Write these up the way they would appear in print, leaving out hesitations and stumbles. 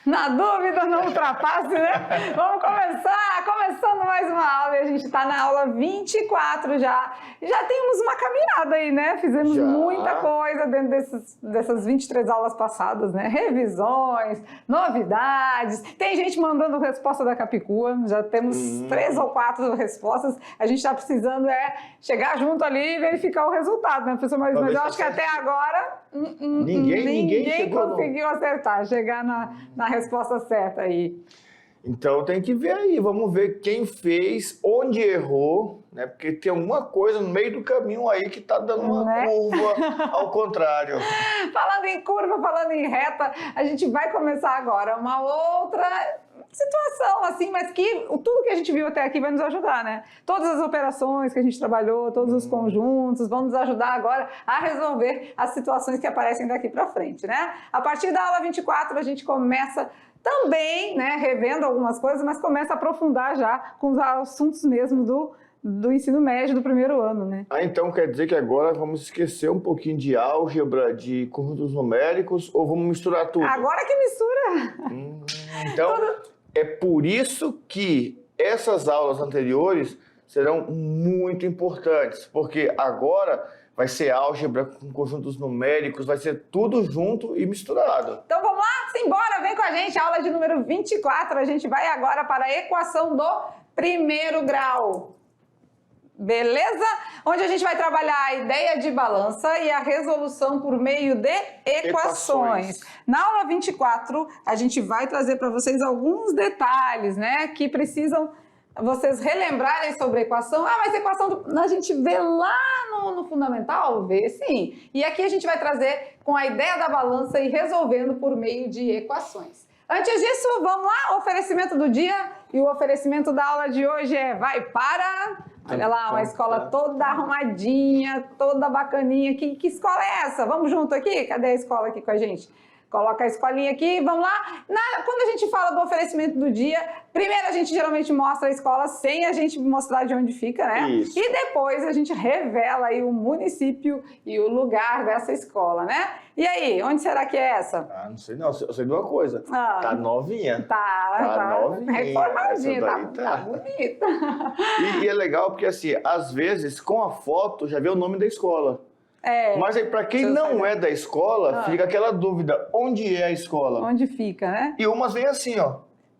Na dúvida, não ultrapasse, né? Vamos começar, começando mais uma aula e a gente está na aula 24 já. Já temos uma caminhada aí, né? Fizemos muita coisa dentro dessas 23 aulas passadas, né? Revisões, novidades. Tem gente mandando resposta da Capicua, já temos 3 ou 4 respostas. A gente está precisando chegar junto ali e verificar o resultado, né, professor Maurício? Mas eu acho que até agora ninguém conseguiu acertar, chegar na resposta certa aí. Então tem que ver aí, vamos ver quem fez, onde errou, né? Porque tem alguma coisa no meio do caminho aí que tá dando uma curva ao contrário. Falando em curva, falando em reta, a gente vai começar agora uma outra situação, assim, mas que tudo que a gente viu até aqui vai nos ajudar, né? Todas as operações que a gente trabalhou, todos os conjuntos vão nos ajudar agora a resolver as situações que aparecem daqui para frente, né? A partir da aula 24 a gente começa também, né, revendo algumas coisas, mas começa a aprofundar já com os assuntos mesmo do ensino médio do primeiro ano, né? Então quer dizer que agora vamos esquecer um pouquinho de álgebra, de conjuntos numéricos, ou vamos misturar tudo? Agora que mistura! Então, é por isso que essas aulas anteriores serão muito importantes, porque agora vai ser álgebra com conjuntos numéricos, vai ser tudo junto e misturado. Então vamos lá? Simbora, vem com a gente, aula de número 24, a gente vai agora para a equação do primeiro grau. Beleza? Onde a gente vai trabalhar a ideia de balança e a resolução por meio de equações. Na aula 24, a gente vai trazer para vocês alguns detalhes, né, que precisam vocês relembrarem sobre a equação. Ah, mas a equação a gente vê lá no fundamental? Vê sim. E aqui a gente vai trazer com a ideia da balança e resolvendo por meio de equações. Antes disso, vamos lá, oferecimento do dia. E o oferecimento da aula de hoje vai para... Olha lá, uma escola toda arrumadinha, toda bacaninha. Que escola é essa? Vamos junto aqui? Cadê a escola aqui com a gente? Coloca a escolinha aqui, vamos lá. Quando a gente fala do oferecimento do dia, primeiro a gente geralmente mostra a escola sem a gente mostrar de onde fica, né? Isso. E depois a gente revela aí o município e o lugar dessa escola, né? E aí, onde será que é essa? Ah, não sei não, eu sei de uma coisa. Tá novinha. Tá novinha. Reformadinha, tá bonita. E é legal porque assim, às vezes com a foto já vê o nome da escola. Mas aí para quem não é da escola, fica aquela dúvida, onde é a escola? Onde fica, né? E umas vem assim, ó,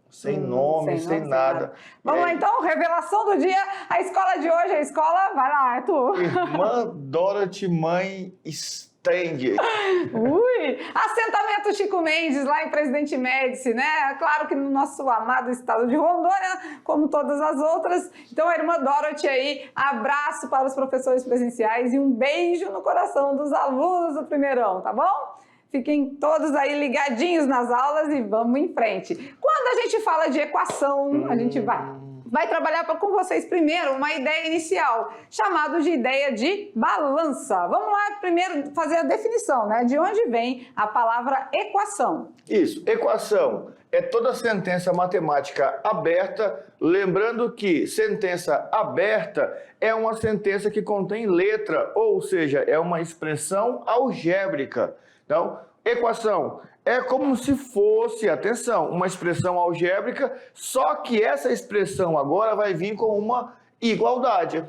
sem nome, sem nada. Vamos lá então, revelação do dia, a escola de hoje, a escola, vai lá, Arthur. Irmã Dorothy Mãe Stang. Ui, assentamento Chico Mendes, lá em Presidente Médici, né? Claro que no nosso amado estado de Rondônia, como todas as outras. Então, a irmã Dorothy aí, abraço para os professores presenciais e um beijo no coração dos alunos do primeirão, tá bom? Fiquem todos aí ligadinhos nas aulas e vamos em frente. Quando a gente fala de equação, a gente vai trabalhar com vocês primeiro uma ideia inicial, chamada de ideia de balança. Vamos lá primeiro fazer a definição, né? De onde vem a palavra equação. Isso, equação é toda sentença matemática aberta, lembrando que sentença aberta é uma sentença que contém letra, ou seja, é uma expressão algébrica. Então, equação é como se fosse, atenção, uma expressão algébrica, só que essa expressão agora vai vir com uma igualdade.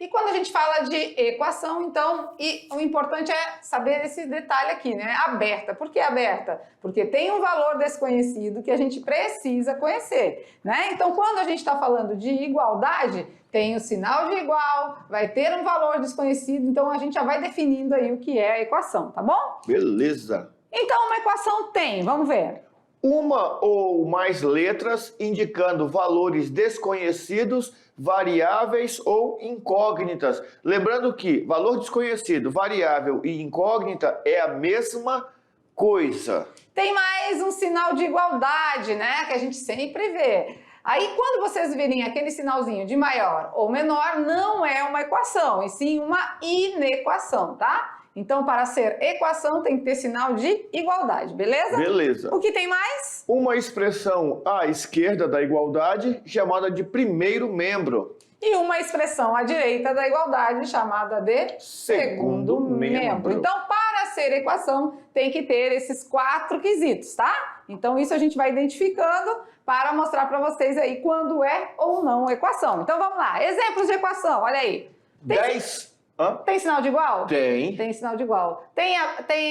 E quando a gente fala de equação, então, o importante é saber esse detalhe aqui, né? Aberta. Por que aberta? Porque tem um valor desconhecido que a gente precisa conhecer, né? Então, quando a gente está falando de igualdade, tem o sinal de igual, vai ter um valor desconhecido, então a gente já vai definindo aí o que é a equação, tá bom? Beleza. Então, uma equação tem, vamos ver. Uma ou mais letras indicando valores desconhecidos, variáveis ou incógnitas. Lembrando que valor desconhecido, variável e incógnita é a mesma coisa. Tem mais um sinal de igualdade, né? Que a gente sempre vê. Aí, quando vocês virem aquele sinalzinho de maior ou menor, não é uma equação, e sim uma inequação, tá? Então, para ser equação, tem que ter sinal de igualdade, beleza? Beleza. O que tem mais? Uma expressão à esquerda da igualdade, chamada de primeiro membro. E uma expressão à direita da igualdade, chamada de segundo membro. Então, para ser equação, tem que ter esses 4 quesitos, tá? Então, isso a gente vai identificando para mostrar para vocês aí quando é ou não equação. Então, vamos lá. Exemplos de equação, olha aí. 10... Tem sinal de igual? Tem. Tem sinal de igual. Tem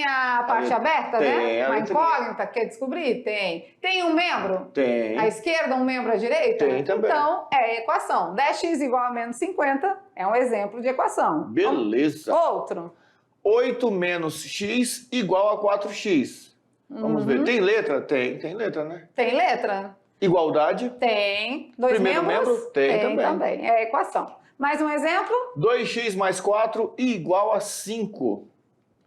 a parte aberta, tem, né? a Uma letrinha. incógnita, quer descobrir? Tem. Tem um membro? Tem. À esquerda, um membro à direita? Tem também. Então, é equação. 10x igual a menos 50 é um exemplo de equação. Beleza. Outro. 8 menos x igual a 4x. Vamos ver. Tem letra? Tem letra, né? Tem letra? Igualdade. Tem. Dois Primeiro membros? membro? Tem também. É equação. Mais um exemplo? 2x mais 4 igual a 5.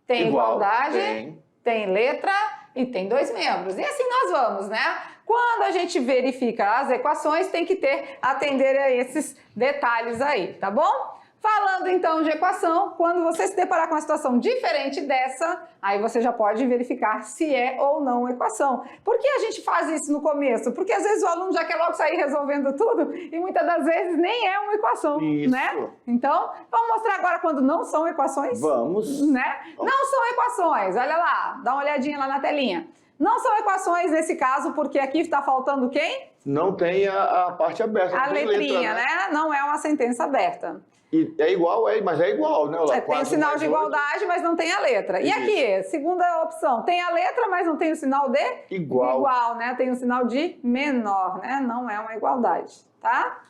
Tem Igual. igualdade, tem letra e tem dois membros. E assim nós vamos, né? Quando a gente verifica as equações, tem que atender a esses detalhes aí, tá bom? Falando então de equação, quando você se deparar com uma situação diferente dessa, aí você já pode verificar se é ou não equação. Por que a gente faz isso no começo? Porque às vezes o aluno já quer logo sair resolvendo tudo e muitas das vezes nem é uma equação, Isso. né? Então, vamos mostrar agora quando não são equações? Vamos. Né? Não são equações, olha lá, dá uma olhadinha lá na telinha. Não são equações nesse caso, porque aqui está faltando quem? Não tem a parte aberta. A não tem letrinha, letra, né? Não é uma sentença aberta. E é igual, mas é igual, né? Olá, Tem o sinal de igualdade, mas não tem a letra. E Isso. aqui, segunda opção, tem a letra, mas não tem o sinal de Igual. igual, né? Tem o sinal de menor, né? Não é uma igualdade, tá?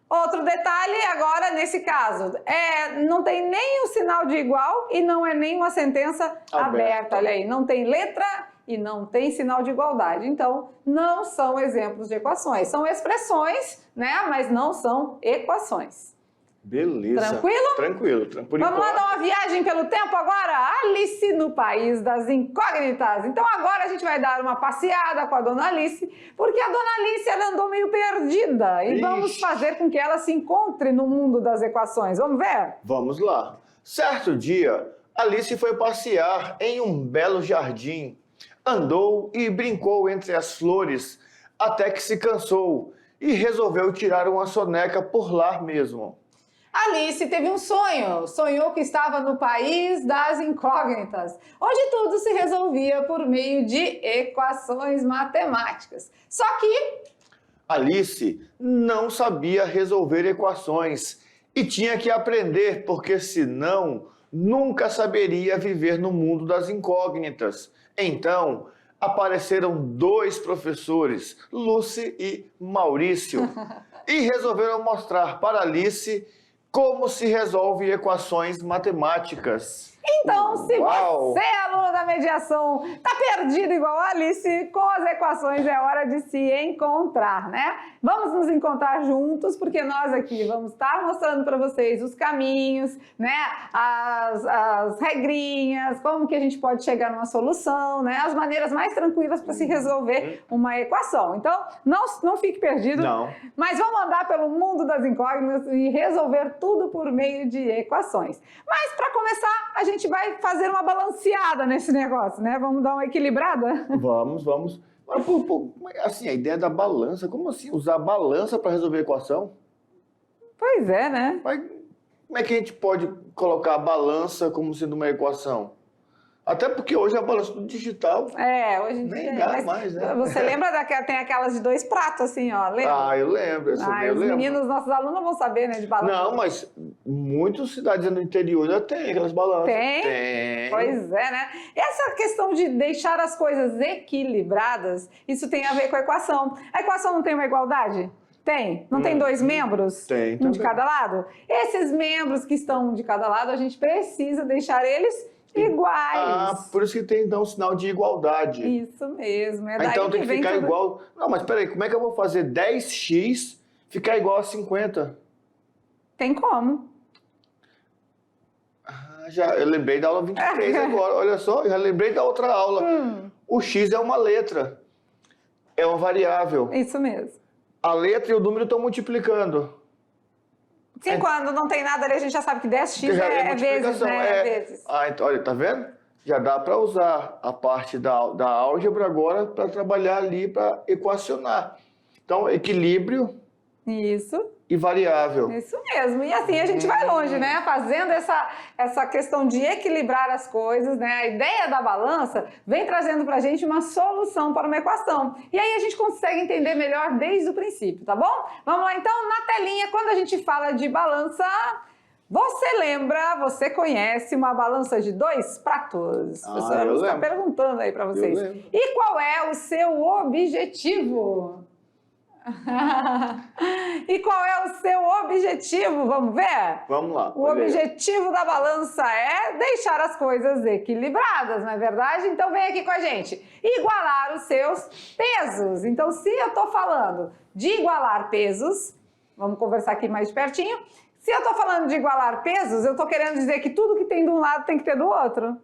Outro detalhe agora nesse caso, não tem nem o sinal de igual e não é nem uma sentença aberta. Olha aí, não tem letra e não tem sinal de igualdade. Então, não são exemplos de equações. São expressões, né? Mas não são equações. Beleza. Tranquilo? Tranquilo. Por Vamos lá enquanto. dar uma viagem pelo tempo agora? Alice no País das Incógnitas. Então agora a gente vai dar uma passeada com a Dona Alice, porque a Dona Alice ela andou meio perdida e Ixi. vamos fazer com que ela se encontre no mundo das equações. Vamos ver? Vamos lá. Certo dia, Alice foi passear em um belo jardim. Andou e brincou entre as flores, até que se cansou e resolveu tirar uma soneca por lá mesmo. Alice teve um sonho. Sonhou que estava no país das incógnitas, onde tudo se resolvia por meio de equações matemáticas. Só que Alice não sabia resolver equações e tinha que aprender, porque senão nunca saberia viver no mundo das incógnitas. Então, apareceram dois professores, Lucy e Maurício, e resolveram mostrar para Alice como se resolve equações matemáticas. então, se Uau. você é aluno da mediação, tá perdido igual a Alice, com as equações é hora de se encontrar, né? Vamos nos encontrar juntos, porque nós aqui vamos estar mostrando para vocês os caminhos, né? As regrinhas, como que a gente pode chegar numa solução, né? As maneiras mais tranquilas para se resolver uma equação. Então, não fique perdido, Não. mas vamos andar pelo mundo das incógnitas e resolver tudo por meio de equações. Mas para começar, a gente vai fazer uma balanceada nesse negócio, né? Vamos dar uma equilibrada? Vamos. Mas, assim, a ideia da balança, como assim usar a balança para resolver a equação? Pois é, né? Mas como é que a gente pode colocar a balança como sendo uma equação? Até porque hoje a balança do digital Hoje em nem dia. dá Mas mais, né? você lembra daquela, tem aquelas de 2 pratos, assim, ó, lembra? Ah, eu lembro. Essa daí eu os lembro. meninos, nossos alunos vão saber, né, de balança. Não, mas muitas cidades no interior já tem aquelas balanças. Tem? Tem. Pois é, né? Essa questão de deixar as coisas equilibradas, isso tem a ver com a equação. A equação não tem uma igualdade? Tem. Não tem dois membros? Tem Um de também. cada lado? Esses membros que estão um de cada lado, a gente precisa deixar eles iguais. Ah, por isso que tem então o sinal de igualdade. Isso mesmo. É daí Então tem que vem ficar tudo. igual. Não, mas peraí, como é que eu vou fazer 10x ficar igual a 50? Tem como. Eu lembrei da aula 23 agora, olha só, eu já lembrei da outra aula. O x é uma letra, é uma variável. Isso mesmo. A letra e o número estão multiplicando. Sim, quando não tem nada ali, a gente já sabe que 10x é vezes, multiplicação, né? É vezes. Ah, então, olha, tá vendo? Já dá para usar a parte da álgebra agora para trabalhar ali, para equacionar. Então, equilíbrio Isso. e variável. Isso mesmo. E assim a gente vai longe, né? Fazendo essa questão de equilibrar as coisas, né? A ideia da balança vem trazendo pra gente uma solução para uma equação. E aí a gente consegue entender melhor desde o princípio, tá bom? Vamos lá então, na telinha, quando a gente fala de balança, você lembra, você conhece uma balança de 2 pratos? A professora está perguntando aí para vocês. E qual é o seu objetivo? E qual é o seu objetivo? Vamos ver? Vamos lá. O objetivo da balança é deixar as coisas equilibradas, não é verdade? Então vem aqui com a gente. Igualar os seus pesos. Então se eu estou falando de igualar pesos, vamos conversar aqui mais de pertinho. Se eu estou falando de igualar pesos, eu estou querendo dizer que tudo que tem de um lado tem que ter do outro.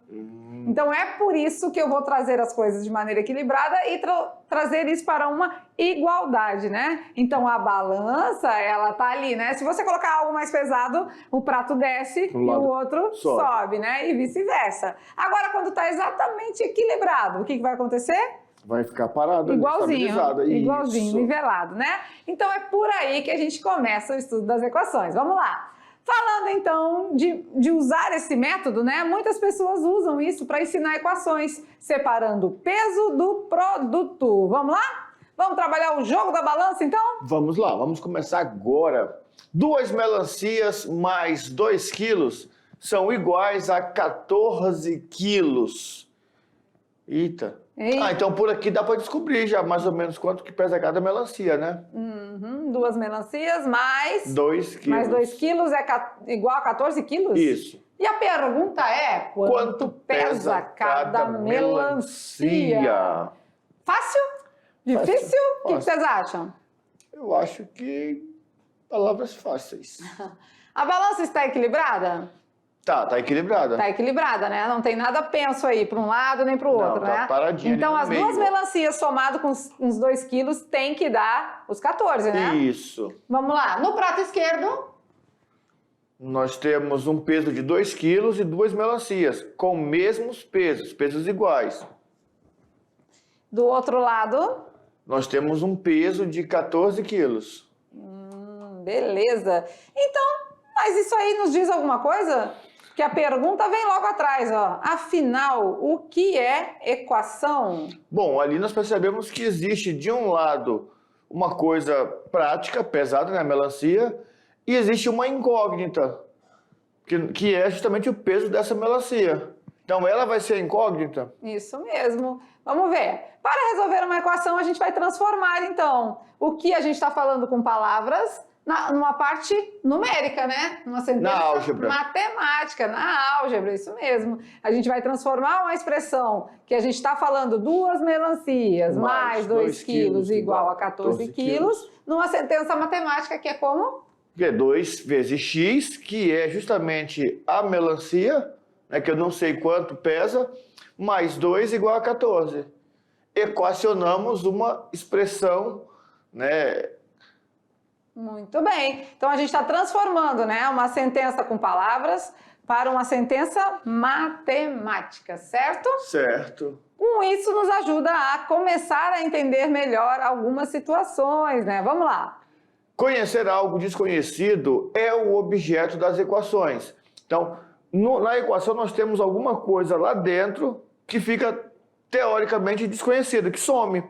Então é por isso que eu vou trazer as coisas de maneira equilibrada e trazer isso para uma igualdade, né? Então a balança, ela tá ali, né? Se você colocar algo mais pesado, o prato desce e o outro sobe, né? E vice-versa. Agora, quando tá exatamente equilibrado, o que vai acontecer? Vai ficar parado, igualzinho, nivelado, né? Então é por aí que a gente começa o estudo das equações. Vamos lá. Falando então de usar esse método, né? Muitas pessoas usam isso para ensinar equações, separando o peso do produto. Vamos lá? Vamos trabalhar o jogo da balança então? Vamos lá, vamos começar agora. 2 melancias mais 2 quilos são iguais a 14 quilos. Eita. Então por aqui dá para descobrir já mais ou menos quanto que pesa cada melancia, né? 2 melancias mais 2 quilos. Mais 2 quilos é igual a 14 quilos? Isso. E a pergunta é, quanto pesa cada melancia? Fácil? Difícil? O que vocês acham? Eu acho que palavras fáceis. A balança está equilibrada? Tá equilibrada. Tá equilibrada, né? Não tem nada penso aí para um lado nem para o outro, né? Paradinha. Então as 2 melancias somado com uns 2 quilos tem que dar os 14, né? Isso. Vamos lá. No prato esquerdo, nós temos um peso de 2 quilos e 2 melancias, com mesmos pesos iguais. Do outro lado, nós temos um peso de 14 quilos. Beleza. Então, mas isso aí nos diz alguma coisa? Que a pergunta vem logo atrás, ó. Afinal, o que é equação? Bom, ali nós percebemos que existe, de um lado, uma coisa prática, pesada, né, a melancia, e existe uma incógnita, que é justamente o peso dessa melancia. Então, ela vai ser incógnita? Isso mesmo. Vamos ver. Para resolver uma equação, a gente vai transformar, então, o que a gente está falando com palavras numa parte numérica, né? Numa sentença matemática, na álgebra, isso mesmo. A gente vai transformar uma expressão que a gente está falando 2 melancias mais 2 quilos igual a 14 quilos, numa sentença matemática que é como? Que é 2 vezes x, que é justamente a melancia, né, que eu não sei quanto pesa, mais 2 igual a 14. Equacionamos uma expressão, né? Muito bem. Então, a gente está transformando, né, uma sentença com palavras para uma sentença matemática, certo? Certo. Com isso, nos ajuda a começar a entender melhor algumas situações, né? Vamos lá. Conhecer algo desconhecido é o objeto das equações. Então, na equação, nós temos alguma coisa lá dentro que fica teoricamente desconhecida, que some.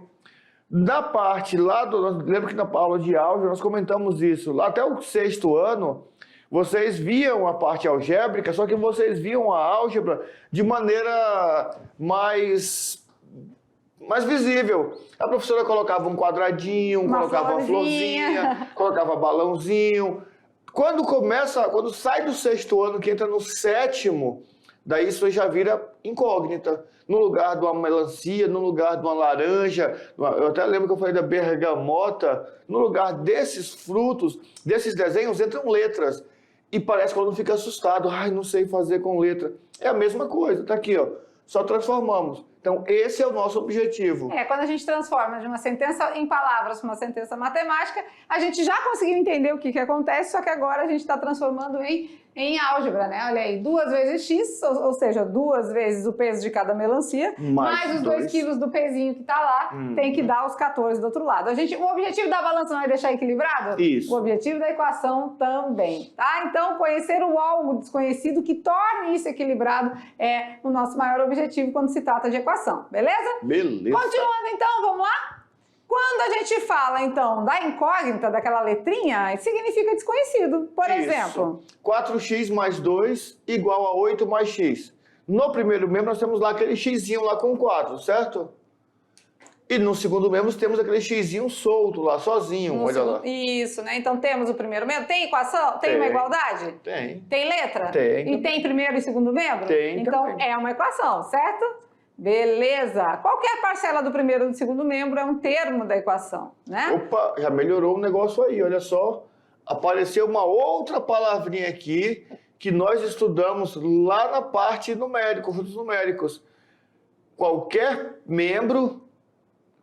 Na parte lá lembra que na aula de álgebra nós comentamos isso, lá até o 6º ano, vocês viam a parte algébrica, só que vocês viam a álgebra de maneira mais visível. A professora colocava um quadradinho, colocava uma florzinha, colocava balãozinho. Quando sai do 6º ano, que entra no 7º, daí isso já vira incógnita. No lugar de uma melancia, no lugar de uma laranja, eu até lembro que eu falei da bergamota, no lugar desses frutos, desses desenhos, entram letras. E parece que o aluno fica assustado. Ai, não sei fazer com letra. É a mesma coisa, tá aqui, ó. Só transformamos. Então, esse é o nosso objetivo. Quando a gente transforma de uma sentença em palavras para uma sentença matemática, a gente já conseguiu entender o que acontece, só que agora a gente está transformando em em álgebra, né? Olha aí, 2 vezes x, ou seja, 2 vezes o peso de cada melancia, mais os 2 quilos do pezinho que tá lá, tem que dar os 14 do outro lado. O objetivo da balança não é deixar equilibrado? Isso. O objetivo da equação também, tá? Então, conhecer o algo desconhecido que torne isso equilibrado é o nosso maior objetivo quando se trata de equação, beleza? Beleza. Continuando então, vamos lá? Quando a gente fala, então, da incógnita, daquela letrinha, significa desconhecido. Por exemplo... 4x mais 2 igual a 8 mais x. No primeiro membro, nós temos lá aquele xzinho lá com 4, certo? E no segundo membro, temos aquele xzinho solto lá, sozinho, olha lá. Isso, né? Então, temos o primeiro membro. Tem equação? Tem uma igualdade? Tem. Tem letra? Tem. E tem primeiro e segundo membro? Tem então, também. é uma equação, certo? Beleza! Qualquer parcela do primeiro ou do segundo membro é um termo da equação, né? Opa, já melhorou o negócio aí, olha só. Apareceu uma outra palavrinha aqui que nós estudamos lá na parte numérica, conjuntos numéricos. Qualquer membro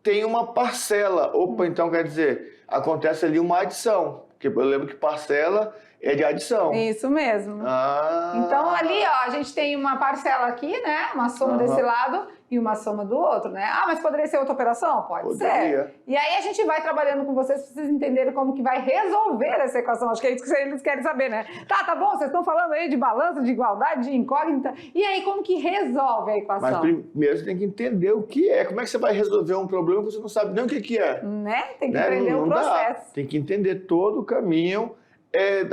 tem uma parcela. Opa, então quer dizer, acontece ali uma adição. Porque eu lembro que parcela é de adição. Isso mesmo. Então, ali, ó, a gente tem uma parcela aqui, né? Uma soma desse lado e uma soma do outro, né? Ah, mas poderia ser outra operação? Pode ser. E aí, a gente vai trabalhando com vocês para vocês entenderem como que vai resolver essa equação. Acho que é isso que eles querem saber, né? Tá bom, vocês estão falando aí de balança, de igualdade, de incógnita. E aí, como que resolve a equação? Mas primeiro você tem que entender o que é. Como é que você vai resolver um problema que você não sabe nem o que é? Né? Tem que aprender o processo. Tem que entender todo o caminho.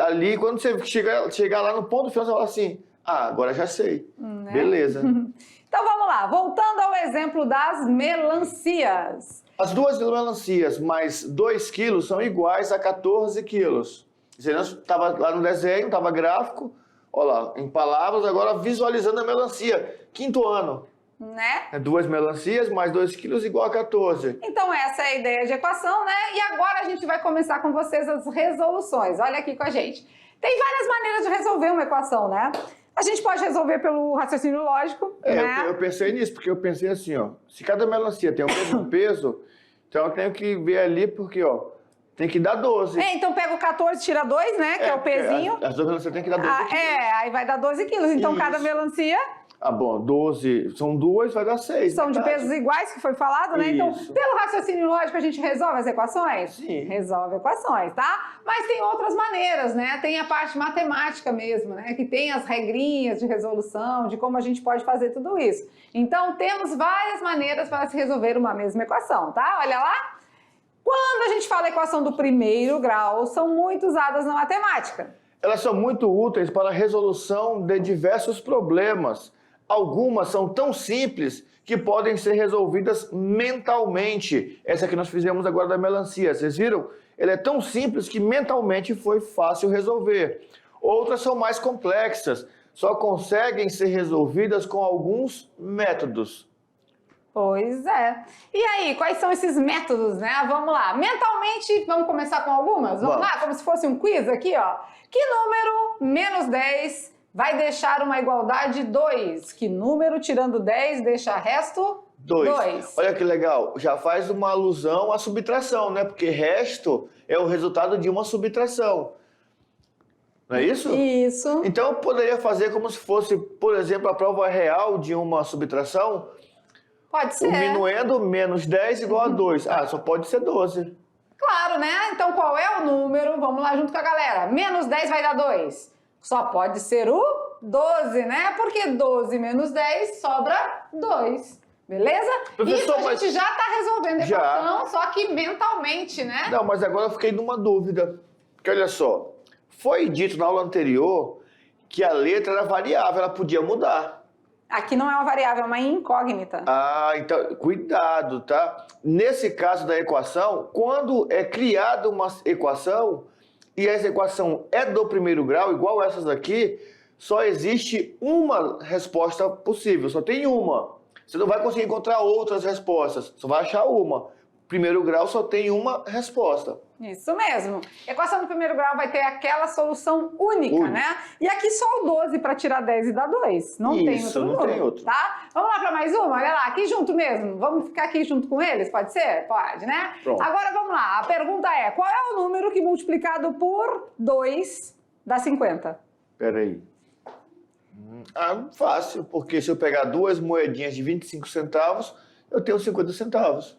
Ali, quando você chegar lá no ponto final, você fala assim, agora já sei. Né? Beleza. Então vamos lá, voltando ao exemplo das melancias. As duas melancias mais 2 quilos são iguais a 14 quilos. Você estava lá no desenho, estava gráfico, olha lá, em palavras, agora visualizando a melancia. 5º ano. Né? 2 melancias mais 2 quilos igual a 14. Então essa é a ideia de equação, né? E agora a gente vai começar com vocês as resoluções. Olha aqui com a gente. Tem várias maneiras de resolver uma equação, né? A gente pode resolver pelo raciocínio lógico, né? Eu pensei nisso, porque eu pensei assim, ó, se cada melancia tem o mesmo peso, então eu tenho que ver ali, porque, ó, tem que dar 12. Então pega o 14, tira 2, né? Que é o pezinho. As duas melancias tem que dar 12 quilos. Aí vai dar 12 quilos. Então cada melancia... bom, 12, são 2, vai dar 6. São de pesos iguais, que foi falado, né? Então, pelo raciocínio lógico, a gente resolve as equações? Sim. Resolve equações, tá? Mas tem outras maneiras, né? Tem a parte matemática mesmo, né? Que tem as regrinhas de resolução, de como a gente pode fazer tudo isso. Então, temos várias maneiras para se resolver uma mesma equação, tá? Olha lá. Quando a gente fala equação do primeiro grau, são muito usadas na matemática. Elas são muito úteis para a resolução de diversos problemas. Algumas são tão simples que podem ser resolvidas mentalmente. Essa que nós fizemos agora da melancia, vocês viram? Ela é tão simples que mentalmente foi fácil resolver. Outras são mais complexas, só conseguem ser resolvidas com alguns métodos. Pois é. E aí, quais são esses métodos, né? Vamos lá. Mentalmente, vamos começar com algumas? Vamos lá, como se fosse um quiz aqui, ó. Que número menos 10... vai deixar uma igualdade 2. Que número, tirando 10, deixa resto 2. Olha que legal, já faz uma alusão à subtração, né? Porque resto é o resultado de uma subtração. Não é isso? Isso. Então eu poderia fazer como se fosse, por exemplo, a prova real de uma subtração. Pode ser. O minuendo menos 10 igual a 2. Só pode ser 12. Claro, né? Então qual é o número? Vamos lá junto com a galera. Menos 10 vai dar 2. Só pode ser o 12, né? Porque 12 menos 10 sobra 2. Beleza? Professor, isso a gente já está resolvendo a equação, só que mentalmente, né? Não, mas agora eu fiquei numa dúvida. Porque olha só, foi dito na aula anterior que a letra era variável, ela podia mudar. Aqui não é uma variável, é uma incógnita. Então, cuidado, tá? Nesse caso da equação, quando é criada uma equação e essa equação é do primeiro grau, igual essas aqui, só existe uma resposta possível, só tem uma. Você não vai conseguir encontrar outras respostas, só vai achar uma. Primeiro grau só tem uma resposta. Isso mesmo. Equação do primeiro grau vai ter aquela solução única, né? E aqui só o 12 para tirar 10 e dar 2. Não tem outro número, tem outro. Tá? Vamos lá para mais uma? Olha lá, aqui junto mesmo. Vamos ficar aqui junto com eles? Pode ser? Pode, né? Pronto. Agora vamos lá. A pergunta é, qual é o número que multiplicado por 2 dá 50? Peraí. Fácil, porque se eu pegar duas moedinhas de 25 centavos, eu tenho 50 centavos.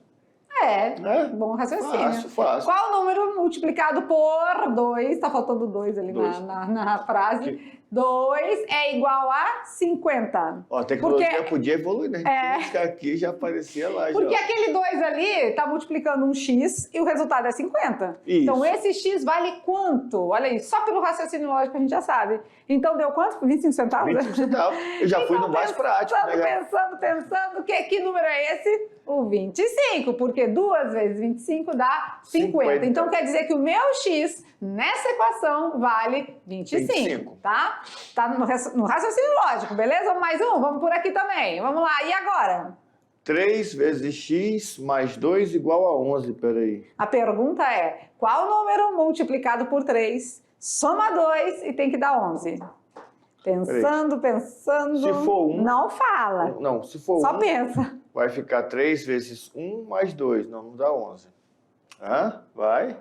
Bom raciocínio. Fácil. Qual o número multiplicado por 2? Tá faltando 2 ali na frase. 2 é igual a 50. Ó, a tecnologia podia evoluir, né? Aqui já aparecia lá. Porque aquele 2 ali tá multiplicando um x e o resultado é 50. Isso. Então esse x vale quanto? Olha aí, só pelo raciocínio lógico a gente já sabe. Então deu quanto? 25 centavos? 25 centavos. Eu já fui no mais prático. Pensando, que número é esse? O 25, porque 2 vezes 25 dá 50. Então quer dizer que o meu x nessa equação vale 25. Tá? Tá no raciocínio lógico, beleza? Mais um, vamos por aqui também. Vamos lá, e agora? 3 vezes x mais 2 igual a 11, peraí. A pergunta é, qual número multiplicado por 3 soma 2 e tem que dar 11? Pensando. Se for 1... Não fala. Não, se for 1... Só pensa. Vai ficar 3 vezes 1 mais 2, não dá 11. Vai.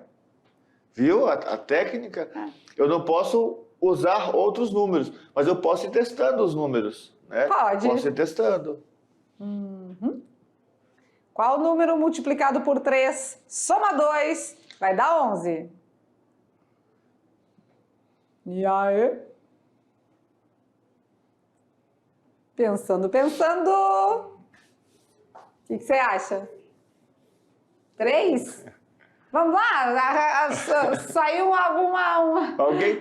Viu a técnica? Eu não posso usar outros números, mas eu posso ir testando os números, né? Pode. Posso ir testando. Qual número multiplicado por 3 soma 2 vai dar 11? E aí? Pensando. O que você acha? 3? Vamos lá, saiu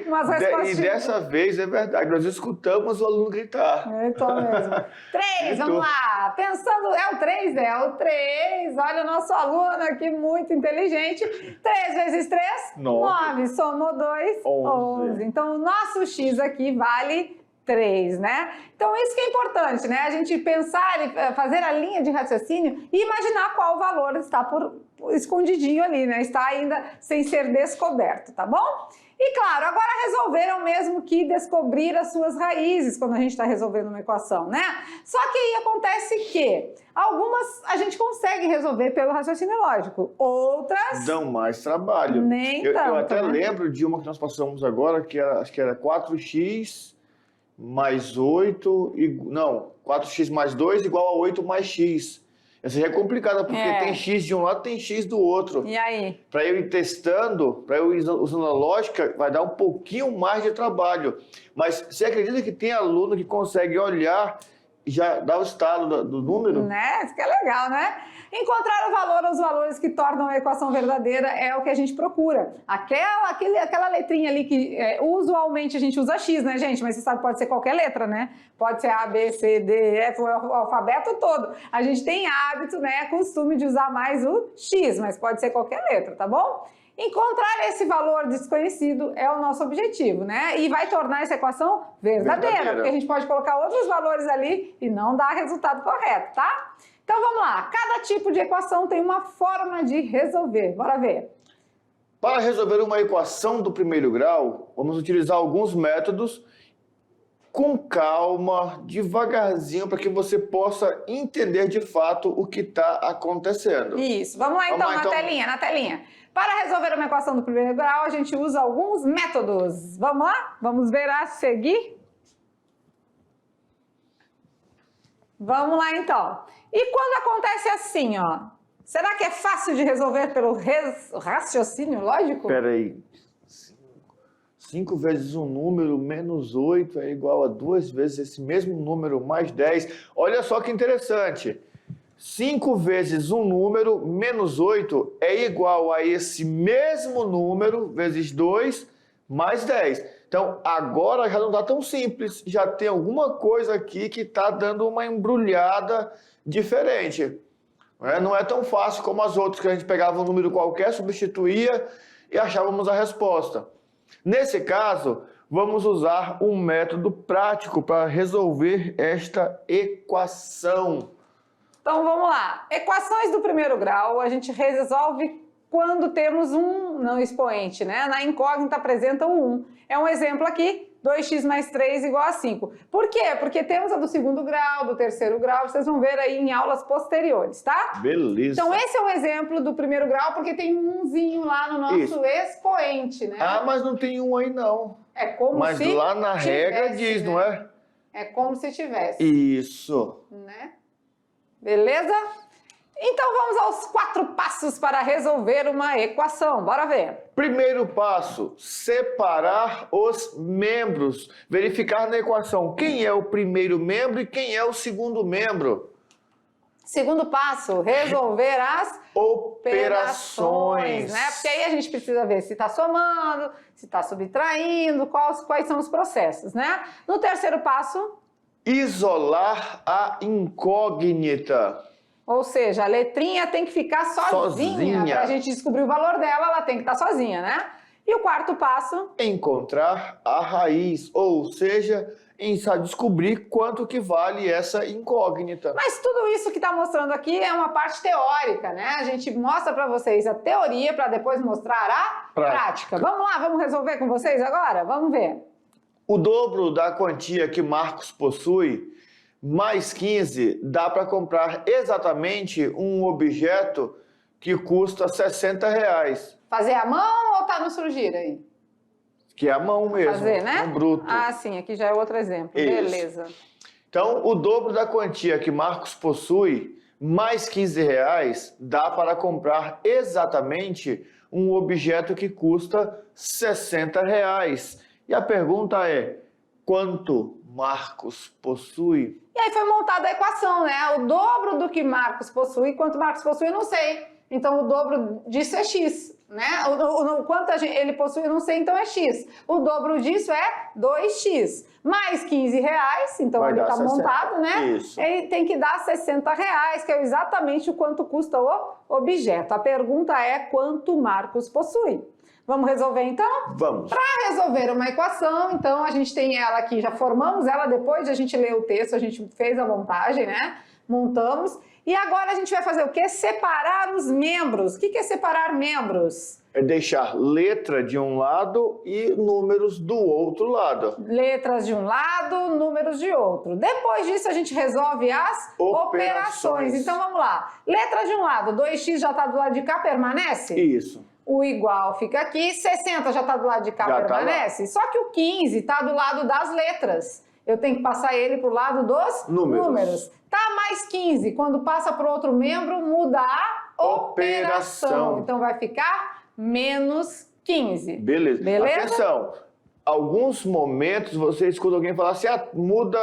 umas respostas. E dessa vez é verdade, nós escutamos o aluno gritar. Então mesmo. 3, vamos lá. Pensando, é o 3? É o 3. Olha o nosso aluno aqui, muito inteligente. 3 vezes 3? 9. Somou 2? 11. Então o nosso X aqui vale 3, né? Então isso que é importante, né? A gente pensar e fazer a linha de raciocínio e imaginar qual valor está escondidinho ali, né? Está ainda sem ser descoberto, tá bom? E claro, agora resolver é o mesmo que descobrir as suas raízes quando a gente está resolvendo uma equação, né? Só que aí acontece que algumas a gente consegue resolver pelo raciocínio lógico, outras dão mais trabalho. Nem tanto. Eu até né? lembro de uma que nós passamos agora, que acho que era 4x mais 8, 4x mais 2 igual a 8 mais x. Essa é complicada, porque tem x de um lado, tem x do outro. E aí? Para eu ir testando, para eu ir usando a lógica, vai dar um pouquinho mais de trabalho. Mas você acredita que tem aluno que consegue olhar e já dar o estalo do número? Né? Isso que é legal, né? Encontrar o valor, os valores que tornam a equação verdadeira é o que a gente procura. Aquela letrinha ali que usualmente a gente usa X, né, gente? Mas você sabe, pode ser qualquer letra, né? Pode ser A, B, C, D, F, o alfabeto todo. A gente tem hábito, né, costume de usar mais o X, mas pode ser qualquer letra, tá bom? Encontrar esse valor desconhecido é o nosso objetivo, né? E vai tornar essa equação verdadeira, porque a gente pode colocar outros valores ali e não dar resultado correto, tá? Então vamos lá, cada tipo de equação tem uma forma de resolver, bora ver. Para resolver uma equação do primeiro grau, vamos utilizar alguns métodos com calma, devagarzinho, para que você possa entender de fato o que está acontecendo. Isso, vamos lá então, na telinha. Para resolver uma equação do primeiro grau, a gente usa alguns métodos. Vamos lá? Vamos ver a seguir? Vamos lá então. E quando acontece assim, ó, será que é fácil de resolver pelo raciocínio lógico? Espera aí. 5 vezes um número menos 8 é igual a 2 vezes esse mesmo número mais 10. Olha só que interessante. 5 vezes um número menos 8 é igual a esse mesmo número vezes 2 mais 10. Então, agora já não está tão simples. Já tem alguma coisa aqui que está dando uma embrulhada diferente. Não é tão fácil como as outras, que a gente pegava um número qualquer, substituía e achávamos a resposta. Nesse caso, vamos usar um método prático para resolver esta equação. Então vamos lá. Equações do primeiro grau a gente resolve quando temos um expoente, né? Na incógnita apresenta um 1. É um exemplo aqui, 2x mais 3 igual a 5. Por quê? Porque temos a do segundo grau, do terceiro grau, vocês vão ver aí em aulas posteriores, tá? Beleza. Então esse é um exemplo do primeiro grau, porque tem um umzinho lá no nosso expoente, né? Ah, mas não tem um aí não. É como Mas se lá na regra tivesse, diz, né? não é? É como se tivesse. Isso. Né? Beleza? Então vamos aos 4 passos para resolver uma equação. Bora ver. Primeiro passo, separar os membros. Verificar na equação quem é o primeiro membro e quem é o segundo membro. Segundo passo, resolver as Operações. né? Porque aí a gente precisa ver se está somando, se está subtraindo, quais são os processos, né? No terceiro passo, Isolar a incógnita. ou seja, a letrinha tem que ficar sozinha. Para a gente descobrir o valor dela, ela tem que estar sozinha, né? E o quarto passo? Encontrar a raiz, ou seja, descobrir quanto que vale essa incógnita. Mas tudo isso que está mostrando aqui é uma parte teórica, né? A gente mostra para vocês a teoria para depois mostrar a prática. Vamos lá, vamos resolver com vocês agora? Vamos ver. O dobro da quantia que Marcos possui, mais 15, dá para comprar exatamente um objeto que custa R$60. Fazer a mão ou tá no surgir aí? Que é a mão mesmo, Fazer, né? no bruto. Ah, sim, aqui já é outro exemplo. Isso. Beleza. Então, o dobro da quantia que Marcos possui, mais R$15, dá para comprar exatamente um objeto que custa R$60. E a pergunta é, quanto Marcos possui? E aí foi montada a equação, né? O dobro do que Marcos possui, quanto Marcos possui, eu não sei. Então, o dobro disso é x, né? O quanto ele possui, eu não sei, então é x. O dobro disso é 2x. Mais R$15, então Vai ele dar está 60. montado, né? Isso. Ele tem que dar R$60, que é exatamente o quanto custa o objeto. A pergunta é quanto Marcos possui. Vamos resolver, então? Vamos. Para resolver uma equação, então, a gente tem ela aqui, já formamos ela depois de a gente ler o texto, a gente fez a montagem, né? Montamos. E agora a gente vai fazer o quê? Separar os membros. O que é separar membros? É deixar letra de um lado e números do outro lado. Letras de um lado, números de outro. Depois disso, a gente resolve as operações. Então, vamos lá. Letra de um lado, 2x já está do lado de cá, permanece? Isso. O igual fica aqui, 60 já está do lado de cá, Já permanece? Só que o 15 está do lado das letras. Eu tenho que passar ele para o lado dos números. Tá mais 15. Quando passa para o outro membro, muda a operação. Então vai ficar menos 15. Beleza. Atenção. Alguns momentos você escuta alguém falar assim, muda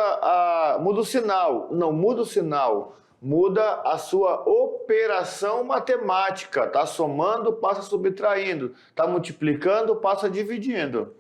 o sinal. Não muda o sinal. Muda a sua operação matemática. Tá somando, passa subtraindo. Tá multiplicando, passa dividindo.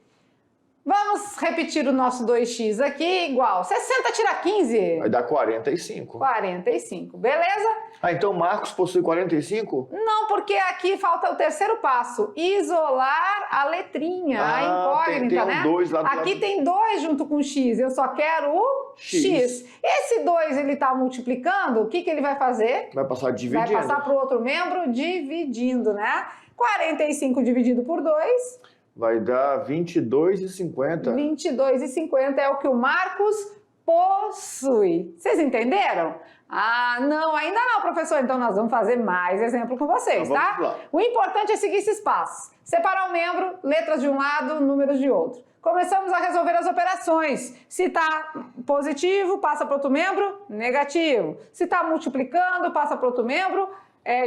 Vamos repetir o nosso 2x aqui, igual 60 tira 15. Vai dar 45. 45, beleza? Então Marcos possui 45? Não, porque aqui falta o terceiro passo, isolar a letrinha, a incógnita, tem né? Dois lá do aqui lado. tem 2 junto com x, eu só quero o x. Esse 2 ele está multiplicando, o que ele vai fazer? Vai passar dividindo. Vai passar para o outro membro dividindo, né? 45 dividido por 2... Vai dar 22,50. 22,50 é o que o Marcos possui. Vocês entenderam? Ah, não, ainda não, professor. Então nós vamos fazer mais exemplo com vocês, Então, tá? vamos lá. O importante é seguir esses passos. Separar o membro, letras de um lado, números de outro. Começamos a resolver as operações. Se está positivo, passa para outro membro, negativo. Se está multiplicando, passa para outro membro,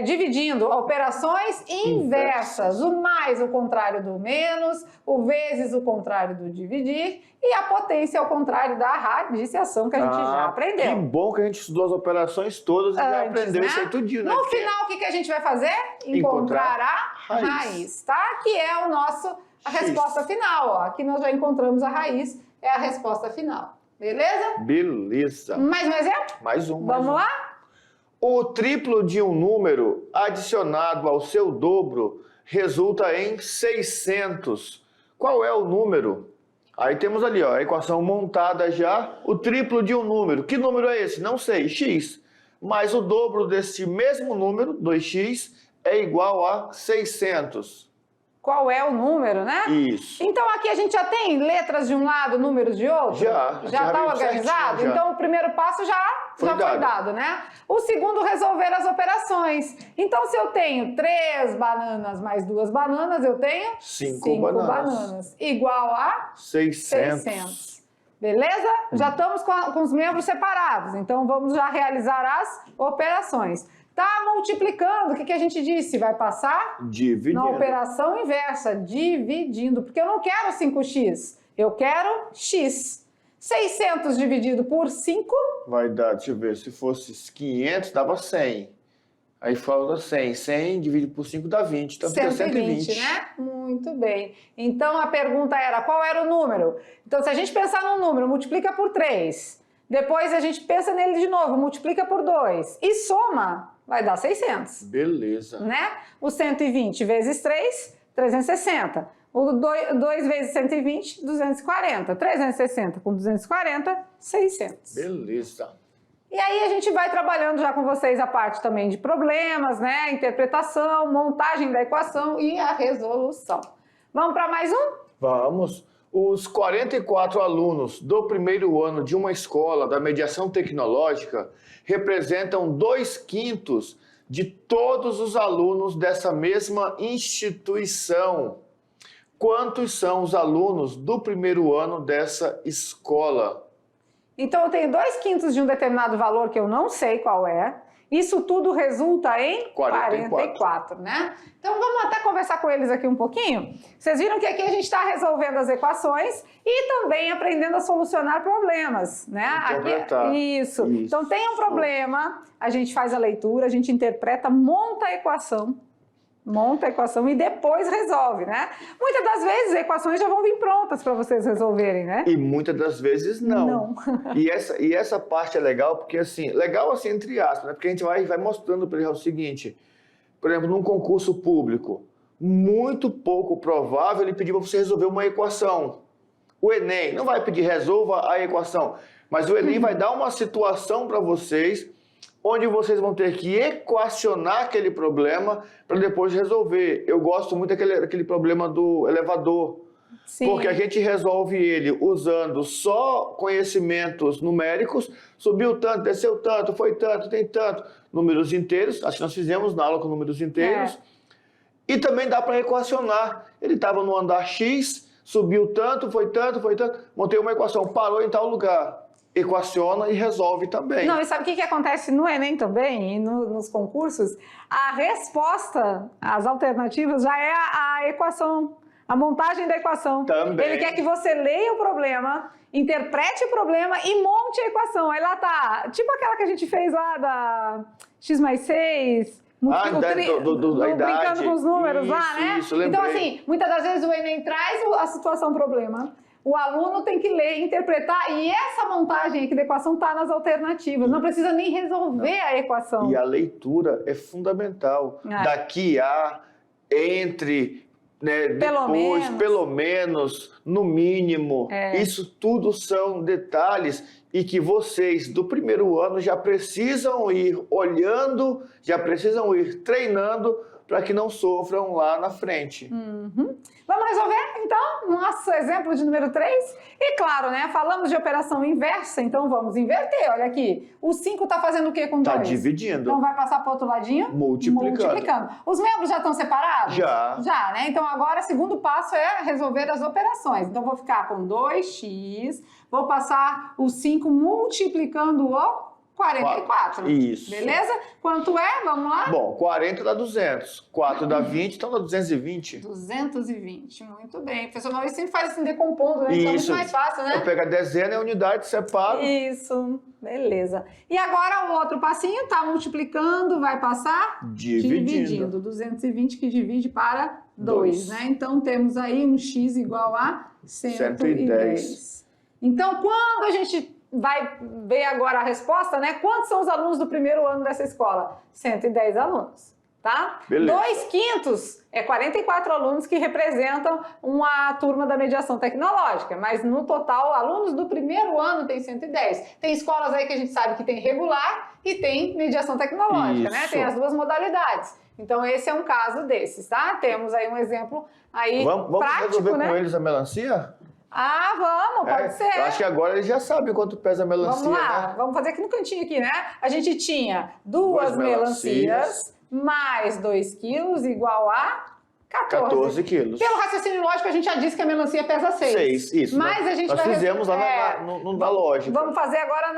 dividindo. Operações inversas. O mais, o contrário do menos, o vezes, o contrário do dividir, e a potência, ao contrário da radiciação, que a gente já aprendeu. Que bom que a gente estudou as operações todas e já aprendeu isso aí tudinho, né? No final, o que a gente vai fazer? Encontrar a raiz, tá? Que é a resposta final, ó. Aqui nós já encontramos a raiz, é a resposta final. Beleza? Beleza. Mais um exemplo? Mais um. Vamos lá? O triplo de um número adicionado ao seu dobro resulta em 600. Qual é o número? Aí temos ali, ó, a equação montada já. O triplo de um número. Que número é esse? Não sei. X. Mas o dobro desse mesmo número, 2x, é igual a 600. qual é o número, né? Isso. Então aqui a gente já tem letras de um lado, números de outro? Já está organizado? certinho, já. Então o primeiro passo já foi dado, né? O segundo, resolver as operações. Então se eu tenho 3 bananas mais 2 bananas, eu tenho 5 bananas. Igual a 600. Beleza? Já estamos com os membros separados, então vamos já realizar as operações. Tá multiplicando, o que a gente disse? Vai passar? Dividindo. Na operação inversa, dividindo, porque eu não quero 5x, eu quero x. 600 dividido por 5... Vai dar, deixa eu ver, se fosse 500, dava 100. Aí falta 100. 100 dividido por 5 dá 20, então fica 120. né? Muito bem. Então a pergunta era, qual era o número? Então se a gente pensar num número, multiplica por 3. Depois a gente pensa nele de novo, multiplica por 2. E soma, vai dar 600. Beleza. Né? O 120 vezes 3, 360. O 2 vezes 120, 240. 360 com 240, 600. Beleza. E aí a gente vai trabalhando já com vocês a parte também de problemas, né? Interpretação, montagem da equação e a resolução. Vamos para mais um? Vamos. Os 44 alunos do primeiro ano de uma escola da mediação tecnológica representam 2/5 de todos os alunos dessa mesma instituição. Quantos são os alunos do primeiro ano dessa escola? Então eu tenho 2/5 de um determinado valor que eu não sei qual é. Isso tudo resulta em 44, né? Então vamos até conversar com eles aqui um pouquinho. Vocês viram que aqui a gente está resolvendo as equações e também aprendendo a solucionar problemas, né? Aqui, isso. Então tem um problema, a gente faz a leitura, a gente interpreta, monta a equação e depois resolve, né? Muitas das vezes as equações já vão vir prontas para vocês resolverem, né? E muitas das vezes não. E essa parte é legal, porque assim, legal assim entre aspas, né? Porque a gente vai mostrando para ele o seguinte, por exemplo, num concurso público, muito pouco provável ele pedir para você resolver uma equação. O Enem não vai pedir resolva a equação, mas o Enem vai dar uma situação para vocês onde vocês vão ter que equacionar aquele problema para depois resolver. Eu gosto muito daquele problema do elevador, Sim. Porque a gente resolve ele usando só conhecimentos numéricos, subiu tanto, desceu tanto, foi tanto, tem tanto, números inteiros, acho que nós fizemos na aula com números inteiros, e também dá para equacionar. Ele estava no andar X, subiu tanto, foi tanto, montei uma equação, parou em tal lugar. Equaciona e resolve também. Não, e sabe o que acontece no Enem também e nos concursos? A resposta, as alternativas, já é a equação, a montagem da equação. Também. Ele quer que você leia o problema, interprete o problema e monte a equação. Aí lá tá, tipo aquela que a gente fez lá da x mais 6... brincando com os números isso, lá, né? Isso, lembrei. Então, assim, muitas das vezes o Enem traz a situação problema. O aluno tem que ler, interpretar, e essa montagem aqui da equação está nas alternativas. Não precisa nem resolver a equação. E a leitura é fundamental. Daqui a, entre, né, depois, pelo menos, no mínimo. Isso tudo são detalhes e que vocês do primeiro ano já precisam ir olhando, já precisam ir treinando para que não sofram lá na frente. Vamos resolver, então, nosso exemplo de número 3? E claro, né, falamos de operação inversa, então vamos inverter. Olha aqui, o 5 está fazendo o que com 2? Está dividindo. Então vai passar para o outro ladinho? Multiplicando. Os membros já estão separados? Já. Já, né? Então agora, o segundo passo é resolver as operações. Então vou ficar com 2x, vou passar o 5 multiplicando o 44. Isso. Beleza? Quanto é? Vamos lá? Bom, 40 dá 200. 4 dá 20, então dá 220. 220, muito bem. O professor Maurício sempre faz assim, decompondo, né? Então é muito mais fácil, né? Eu pego a dezena e a unidade, separo. Isso, beleza. E agora o outro passinho, tá multiplicando, vai passar? Dividindo. 220 que divide para 2, né? Então temos aí um x igual a 110. Então, quando a gente vai ver agora a resposta, né? Quantos são os alunos do primeiro ano dessa escola? 110 alunos. Tá? Beleza. 2/5 é 44 alunos que representam uma turma da mediação tecnológica, mas no total, alunos do primeiro ano tem 110. Tem escolas aí que a gente sabe que tem regular e tem mediação tecnológica, né? Tem as duas modalidades. Então, esse é um caso desses, tá? Temos aí um exemplo aí vamos prático, resolver né? com eles a melancia? Ah, vamos, pode ser. Eu acho que agora eles já sabem quanto pesa a melancia, Vamos lá, né? vamos fazer aqui no cantinho aqui, né? A gente tinha duas melancias mais 2 quilos igual a 14 quilos. Pelo raciocínio lógico, a gente já disse que a melancia pesa 6. 6, isso. Mas a gente nós vai... fizemos lá na lógica. Vamos fazer agora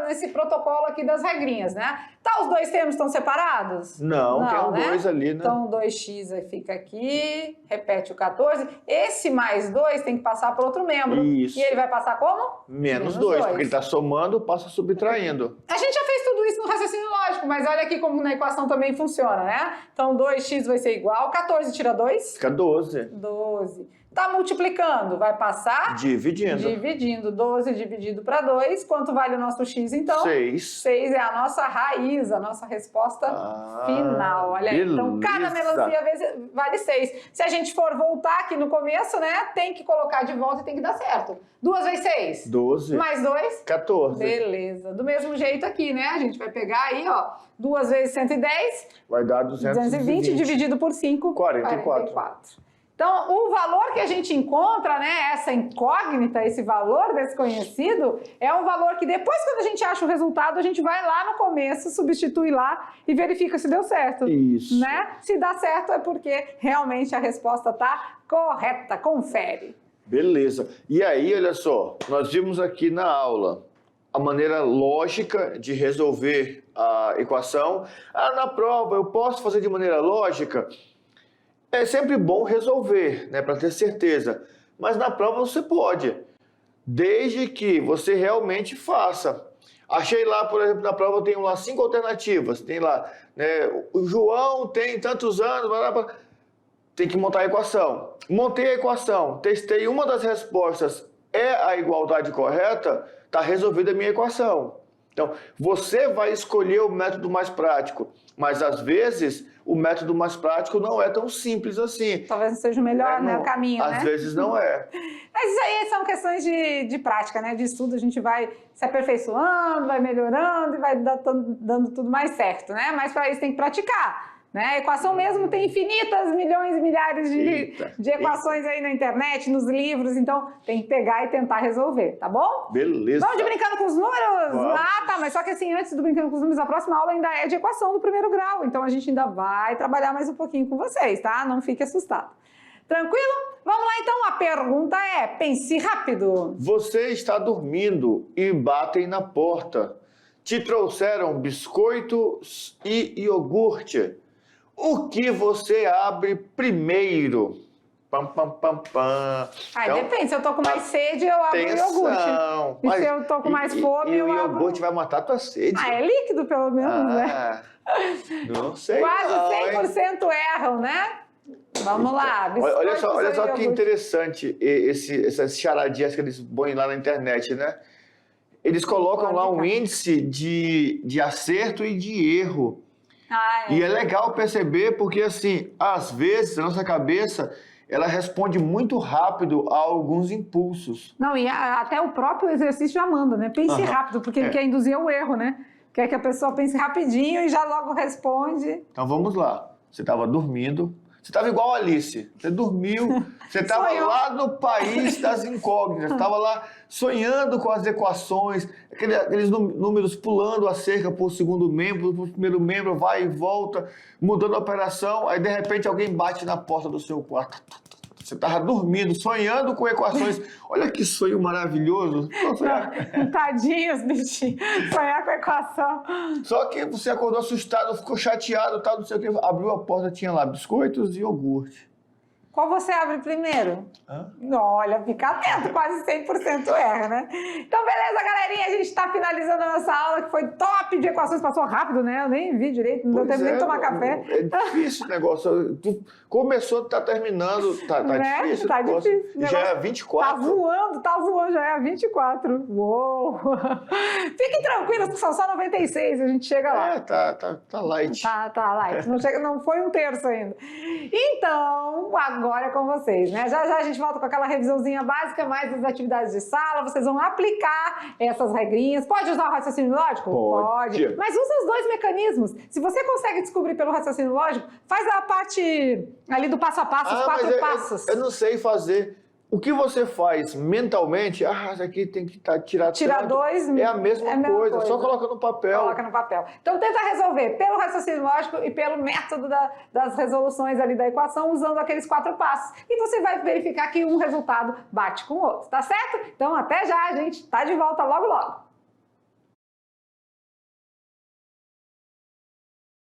nesse protocolo aqui das regrinhas, né? Tá, os dois termos estão separados? Não, tem um 2 ali, né? Então, 2x aí fica aqui, repete o 14. Esse mais 2 tem que passar para outro membro. Isso. E ele vai passar como? Menos 2, porque ele está somando, passa subtraindo. A gente já fez tudo isso no raciocínio lógico, mas olha aqui como na equação também funciona, né? Então, 2x vai ser igual, 14 tira 2? Fica 12. 12. Tá multiplicando, vai passar? Dividindo. Dividindo. 12 dividido para 2. Quanto vale o nosso x, então? 6. 6 é a nossa raiz, a nossa resposta final. Olha aí. Então, cada melancia vale 6. Se a gente for voltar aqui no começo, né? Tem que colocar de volta e tem que dar certo. 2 vezes 6? 12. Mais 2? 14. Beleza. Do mesmo jeito aqui, né? A gente vai pegar aí, ó. 2 vezes 110? Vai dar 220. Dividido por 5? 44. Então, o valor que a gente encontra, né, essa incógnita, esse valor desconhecido, é um valor que depois, quando a gente acha o resultado, a gente vai lá no começo, substitui lá e verifica se deu certo. Isso. Né? Se dá certo é porque realmente a resposta está correta. Confere. Beleza. E aí, olha só, nós vimos aqui na aula a maneira lógica de resolver a equação. Na prova eu posso fazer de maneira lógica? É sempre bom resolver, né, para ter certeza. Mas na prova você pode, desde que você realmente faça. Achei lá, por exemplo, na prova eu tenho lá 5 alternativas. Tem lá, né, o João tem tantos anos, tem que montar a equação. Montei a equação, testei uma das respostas, é a igualdade correta, está resolvida a minha equação. Então, você vai escolher o método mais prático, mas às vezes o método mais prático não é tão simples assim. Talvez não seja o melhor, né, o caminho, às vezes não é. Mas isso aí são questões de prática, né? De estudo, a gente vai se aperfeiçoando, vai melhorando e vai dando tudo mais certo, né? Mas para isso tem que praticar. Né? A equação mesmo tem infinitas milhões e milhares de equações aí na internet, nos livros, então tem que pegar e tentar resolver, tá bom? Beleza. Vamos de brincando com os números? Vamos. Tá, mas só que assim, antes do brincando com os números, a próxima aula ainda é de equação do primeiro grau, então a gente ainda vai trabalhar mais um pouquinho com vocês, tá? Não fique assustado. Tranquilo? Vamos lá então, a pergunta é, pense rápido. Você está dormindo e batem na porta. Te trouxeram biscoitos e iogurte. O que você abre primeiro? Pam, pam, pam, pam. Então, depende, se eu tô com mais sede, eu abro o iogurte. E se eu tô com mais fome, eu abro... E o iogurte vai matar a tua sede. É líquido pelo menos, né? Não sei. Quase 100% erram, né? Vamos lá. Olha só que interessante essas charadinhas que eles põem lá na internet, né? Eles colocam lá um índice de acerto e de erro. E é legal perceber porque, assim, às vezes a nossa cabeça, ela responde muito rápido a alguns impulsos. Não, e até o próprio exercício já manda, né? Pense rápido, porque ele quer induzir ao erro, né? Quer que a pessoa pense rapidinho e já logo responde. Então vamos lá. Você estava dormindo. Você estava igual a Alice. Você dormiu. Você estava lá no país das incógnitas. Você estava lá sonhando com as equações, aqueles números pulando a cerca por segundo membro, por primeiro membro, vai e volta, mudando a operação. Aí, de repente, alguém bate na porta do seu quarto. Você estava dormindo, sonhando com equações. Olha que sonho maravilhoso. Tadinhos, bichinhos. Sonhar com equação. Só que você acordou assustado, ficou chateado, tal, não sei o que. Abriu a porta, tinha lá biscoitos e iogurte. Qual você abre primeiro? Olha, fica atento, quase 100% erra, né? Então, beleza, galera? galerinha, a gente está finalizando a nossa aula, que foi top de equações. Passou rápido, né? Eu nem vi direito, não deu tempo nem de tomar café. É difícil o negócio. Tu começou, tá terminando, tá Né? difícil. Tá o negócio. difícil. Já é 24. Tá voando, já é a 24. Uou! Fiquem tranquilos, são só 96, a gente chega lá. É, tá light. Tá, light. Não foi um terço ainda. Então, agora é com vocês, né? Já a gente volta com aquela revisãozinha básica, mais as atividades de sala. Vocês vão aplicar essas regrinhas. Pode usar o raciocínio lógico? Pode. Mas usa os dois mecanismos. Se você consegue descobrir pelo raciocínio lógico, faz a parte ali do passo a passo, os 4 passos. Eu não sei fazer. O que você faz mentalmente, isso aqui tem que tirar tanto. 2. É a mesma coisa, só coloca no papel. Coloca no papel. Então tenta resolver pelo raciocínio lógico e pelo método das resoluções ali da equação, usando aqueles 4 passos. E você vai verificar que um resultado bate com o outro, tá certo? Então até já, a gente tá de volta logo logo.